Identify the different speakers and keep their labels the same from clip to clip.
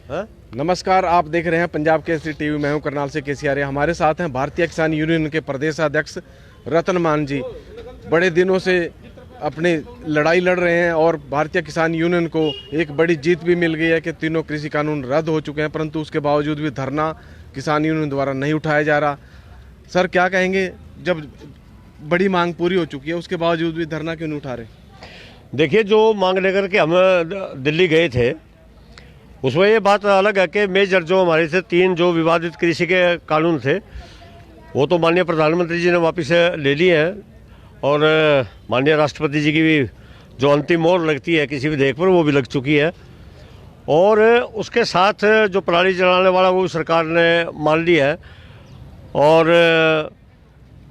Speaker 1: नमस्कार, आप देख रहे हैं पंजाब केसरी टीवी। मैं हूं करनाल से केसी आर्य। हमारे साथ हैं भारतीय किसान यूनियन के प्रदेशाध्यक्ष रतन मान जी। बड़े दिनों से अपनी लड़ाई लड़ रहे हैं और भारतीय किसान यूनियन को एक बड़ी जीत भी मिल गई है कि तीनों कृषि कानून रद्द हो चुके हैं, परंतु उसके बावजूद भी धरना किसान यूनियन द्वारा नहीं उठाया जा रहा। सर, क्या कहेंगे, जब बड़ी मांग पूरी हो चुकी है उसके बावजूद भी धरना क्यों नहीं उठा रहे?
Speaker 2: देखिए, जो मांग लेकर के हम दिल्ली गए थे उसमें ये बात अलग है कि मेजर जो हमारे से 3 जो विवादित कृषि के कानून थे वो तो माननीय प्रधानमंत्री जी ने वापस ले लिए हैं और माननीय राष्ट्रपति जी की भी जो अंतिम मोहर लगती है किसी विधेयक पर वो भी लग चुकी है। और उसके साथ जो पराली जलाने वाला वो सरकार ने मान लिया है। और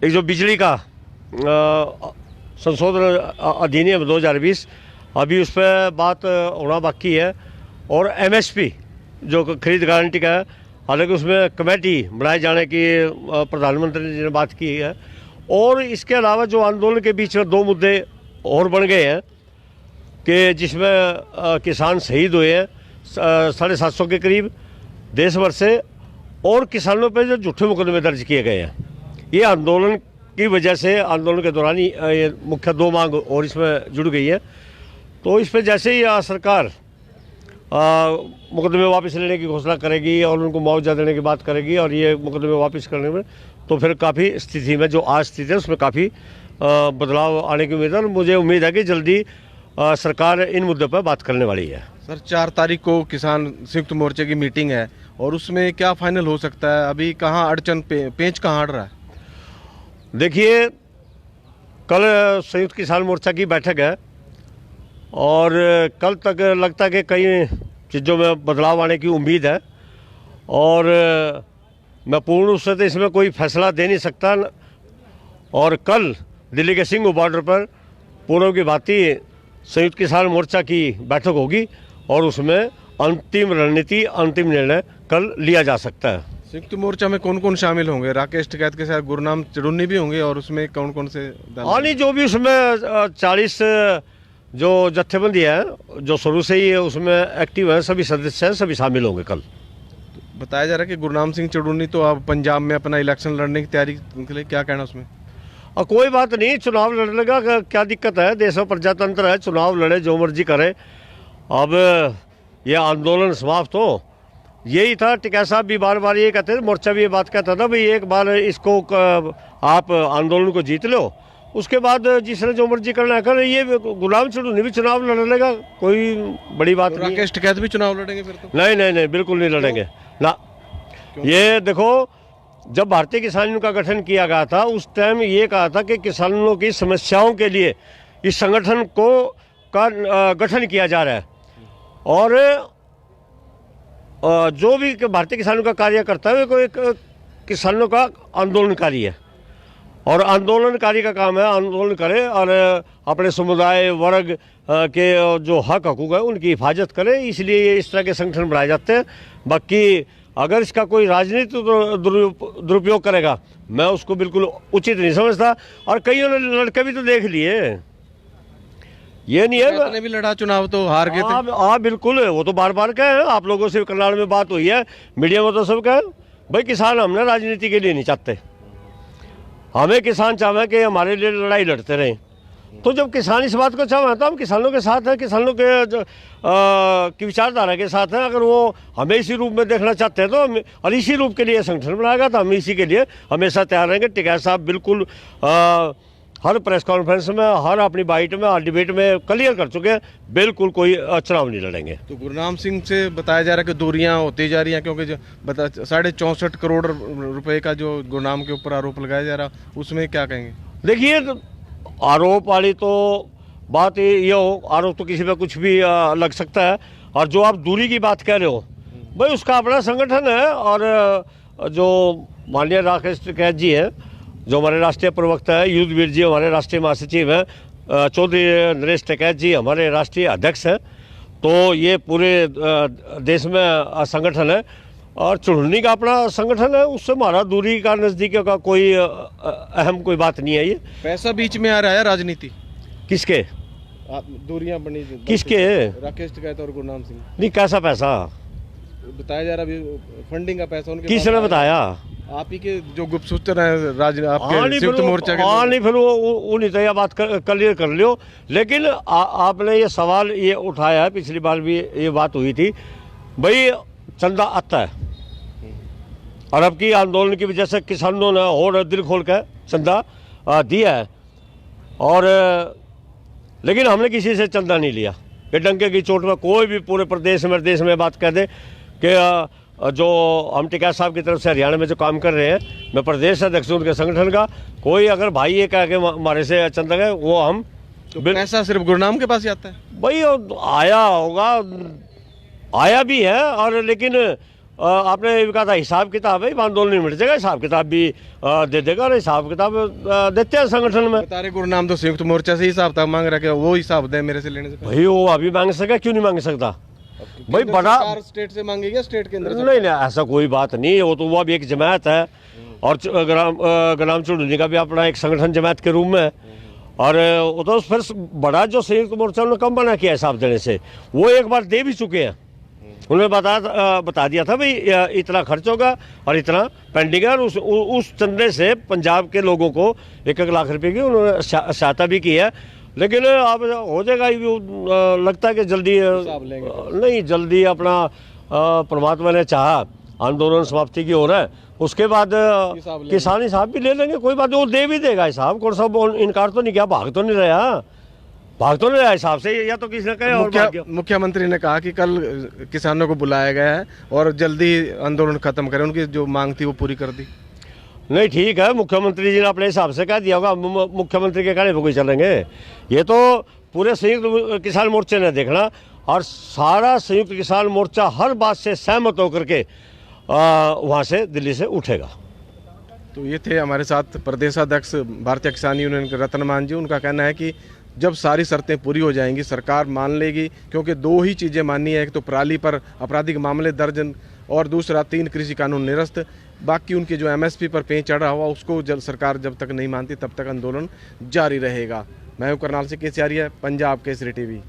Speaker 2: एक जो बिजली का संशोधन अधिनियम 2020 अभी उस पर बात होना बाकी है। और MSP जो खरीद गारंटी का है, हालांकि उसमें कमेटी बनाए जाने की प्रधानमंत्री जी ने बात की है। और इसके अलावा जो आंदोलन के बीच में 2 मुद्दे और बन गए हैं कि जिसमें किसान शहीद हुए हैं 750 के करीब देश भर से, और किसानों पर जो झूठे मुकदमे दर्ज किए गए हैं। ये आंदोलन की वजह से आंदोलन के दौरान ही ये मुख्य 2 मांग और इसमें जुड़ गई है। तो इस पर जैसे ही सरकार मुकदमे वापस लेने की घोषणा करेगी और उनको मुआवजा देने की बात करेगी और ये मुकदमे वापस करने में तो फिर काफ़ी स्थिति में जो आज स्थिति है उसमें काफ़ी बदलाव आने की उम्मीद है। और मुझे उम्मीद है कि जल्दी सरकार इन मुद्दों पर बात करने वाली है।
Speaker 1: सर, 4 तारीख को किसान संयुक्त मोर्चे की मीटिंग है और उसमें क्या फाइनल हो सकता है? अभी कहाँ अड़चन पेंच कहाँ अड़ रहा है?
Speaker 2: देखिए, कल संयुक्त किसान मोर्चा की बैठक है और कल तक लगता है कि कई चीज़ों में बदलाव आने की उम्मीद है। और मैं पूर्ण रूप से तो इसमें कोई फैसला दे नहीं सकता। और कल दिल्ली के सिंघू बॉर्डर पर पूर्व की भांति संयुक्त किसान मोर्चा की बैठक होगी और उसमें अंतिम रणनीति, अंतिम निर्णय कल लिया जा सकता है।
Speaker 1: संयुक्त मोर्चा में कौन कौन शामिल होंगे? राकेश टिकैत के साथ गुरनाम चुड़न्नी भी होंगे, और उसमें कौन कौन से
Speaker 2: नहीं, जो भी उसमें 40 जो जत्थेबंदी है जो शुरू से ही उसमें एक्टिव है, सभी सदस्य हैं, सभी शामिल होंगे कल।
Speaker 1: बताया जा रहा है कि गुरनाम सिंह चुड़न्नी तो अब पंजाब में अपना इलेक्शन लड़ने की तैयारी के लिए, क्या कहना उसमें?
Speaker 2: और कोई बात नहीं, चुनाव लड़ने का क्या दिक्कत है? देश में प्रजातंत्र है, चुनाव लड़े, जो मर्जी करे। अब ये आंदोलन समाप्त हो, यही था। टिकैत साहब भी बार बार ये कहते थे, मोर्चा भी ये बात कहता था, भाई एक बार इसको आप आंदोलन को जीत लो, उसके बाद जिसने जो मर्जी करना करे। ये गुलाम चुड़न्नी भी चुनाव लड़ने का कोई बड़ी बात नहीं।
Speaker 1: राकेश टिकैत भी चुनाव लड़ेंगे फिर तो?
Speaker 2: नहीं, बिल्कुल नहीं लड़ेंगे ना। ये देखो, जब भारतीय किसान यूनियन का गठन किया गया था उस टाइम ये कहा था कि किसानों की समस्याओं के लिए इस संगठन का गठन किया जा रहा है। और जो भी भारतीय किसानों का कार्य करता है वो एक किसानों का आंदोलनकारी है और आंदोलनकारी का काम है आंदोलन करे और अपने समुदाय वर्ग के जो हक हकूक है उनकी हिफाजत करे। इसलिए इस तरह के संगठन बनाए जाते हैं। बाकी अगर इसका कोई राजनीतिक दुरुपयोग करेगा, मैं उसको बिल्कुल उचित नहीं समझता। और कईयों ने लड़के भी तो देख लिए, ये नहीं है।
Speaker 1: आपने भी लड़ा चुनाव तो हार गए थे।
Speaker 2: हाँ बिल्कुल, वो तो बार बार कहे। आप लोगों से करनाल में बात हुई है, मीडिया में तो सब कहे, भाई किसान हमने राजनीति के लिए नहीं चाहते, हमें किसान चाहे कि हमारे लिए लड़ाई लड़ते रहें। तो जब किसान इस बात को चाहे तो हम किसानों के साथ हैं, किसानों के की विचारधारा के साथ हैं। अगर वो हमें इसी रूप में देखना चाहते हैं तो और इसी रूप के लिए संगठन बनाएगा तो हम इसी के लिए हमेशा तैयार रहेंगे। टिकैत साहब बिल्कुल हर प्रेस कॉन्फ्रेंस में, हर अपनी बाइट में, हर डिबेट में क्लियर कर चुके हैं, बिल्कुल कोई चुनाव नहीं लड़ेंगे।
Speaker 1: तो गुरनाम सिंह से बताया जा रहा है कि दूरियां होती जा रही हैं, क्योंकि 64.5 करोड़ रुपए का जो गुरनाम के ऊपर आरोप लगाया जा रहा, उसमें क्या कहेंगे?
Speaker 2: देखिए, आरोप वाली तो बात ये हो, आरोप तो किसी पे कुछ भी लग सकता है। और जो आप दूरी की बात कह रहे हो, भाई उसका अपना संगठन है। और जो माननीय राकेश टिकैत जी हैं, जो हमारे राष्ट्रीय प्रवक्ता है, युद्धवीर जी हमारे राष्ट्रीय महासचिव हैं, चौधरी नरेश टिकैत जी हमारे राष्ट्रीय अध्यक्ष हैं। तो ये पूरे देश में संगठन है और चुड़न्नी का अपना संगठन है, उससे हमारा दूरी का, नज़दीकी का कोई अहम कोई बात नहीं है। ये
Speaker 1: पैसा बीच में आ रहा है, राजनीति
Speaker 2: किसके?
Speaker 1: दूरियां बनी
Speaker 2: किसके?
Speaker 1: राकेश टिकैत और गुरनाम सिंह।
Speaker 2: नहीं, कैसा पैसा?
Speaker 1: बताया जा रहा है फंडिंग का पैसा उनके
Speaker 2: किसने बताया?
Speaker 1: आप ही के जो गुप्तसूत्र हैं आपके
Speaker 2: नहीं
Speaker 1: संयुक्त मोर्चा के
Speaker 2: हाँ नहीं फिर वो नहीं तो यह बात क्लियर कर लियो। लेकिन आपने ये सवाल ये उठाया है, पिछली बार भी ये बात हुई थी भाई, चंदा आता है और अब की आंदोलन की वजह से किसानों ने और दिल खोल कर चंदा दिया है, और लेकिन हमने किसी से चंदा नहीं लिया। कि डंके की चोट में कोई भी पूरे प्रदेश में देश में बात कर दे कि जो हम टिकैत साहब की तरफ से हरियाणा में जो काम कर रहे हैं, मैं प्रदेश अध्यक्ष हूं उनके संगठन का, कोई अगर भाई ये कह के हमारे से चंदा गए वो हम
Speaker 1: तो पैसा सिर्फ गुरनाम के पास ही आता है
Speaker 2: भाई आया होगा, आया भी है। और लेकिन आपने ये कहा था हिसाब किताब है, आंदोलन नहीं मिट जाएगा, हिसाब किताब भी दे देगा, और हिसाब किताब देते हैं संगठन में।
Speaker 1: बता रहे गुरनाम तो संयुक्त मोर्चा से ही हिसाब था मांग रहा है, वो हिसाब दे मेरे से लेने से
Speaker 2: भाई वो अभी मांग सकेगा, क्यों नहीं मांग सकता भाई? बड़ा
Speaker 1: स्टेट से मांगेगा, स्टेट के अंदर
Speaker 2: नहीं ऐसा कोई बात नहीं, वो भी एक जमात है, और ग्राम चुड़नी का भी अपना एक संगठन जमात के रूप में है। और वो तो फिर बड़ा जो संयुक्त मोर्चा उन्होंने कम बना किया हिसाब देने से, वो एक बार दे भी चुके हैं। उन्होंने बता दिया था भाई इतना खर्च होगा और इतना पेंडिंग है, और उस चंदे से पंजाब के लोगों को 1-1 लाख रुपए की उन्होंने सहायता भी की है। लेकिन अब हो जाएगा, लगता है कि जल्दी नहीं, जल्दी अपना परमात्मा ने चाहा आंदोलन समाप्ति की ओर है, उसके बाद किसान हिसाब भी ले लेंगे, कोई बात नहीं, वो दे भी देगा हिसाब। कौन सा इनकार तो नहीं किया, भाग तो नहीं रहा हिसाब से, या तो किसी ने कहे।
Speaker 1: मुख्यमंत्री ने कहा कि कल किसानों को बुलाया गया है और जल्दी आंदोलन खत्म करें, उनकी जो मांग थी वो पूरी कर दी।
Speaker 2: नहीं ठीक है, मुख्यमंत्री जी ने अपने हिसाब से कह दिया होगा, मुख्यमंत्री के कहने पर कोई चलेंगे? ये तो पूरे संयुक्त किसान मोर्चे ने देखना, और सारा संयुक्त किसान मोर्चा हर बात से सहमत होकर के वहाँ से दिल्ली से उठेगा।
Speaker 1: तो ये थे हमारे साथ प्रदेशाध्यक्ष भारतीय किसान यूनियन के रतन मान जी। उनका कहना है कि जब सारी शर्तें पूरी हो जाएंगी सरकार मान लेगी, क्योंकि 2 ही चीज़ें माननी है, एक तो पराली पर आपराधिक मामले दर्ज और दूसरा 3 कृषि कानून निरस्त। बाकी उनके जो MSP पर पेंच चढ़ा हुआ उसको सरकार जब तक नहीं मानती तब तक आंदोलन जारी रहेगा। मैं हूं करनाल से केसी आर्य, पंजाब केसरी टीवी।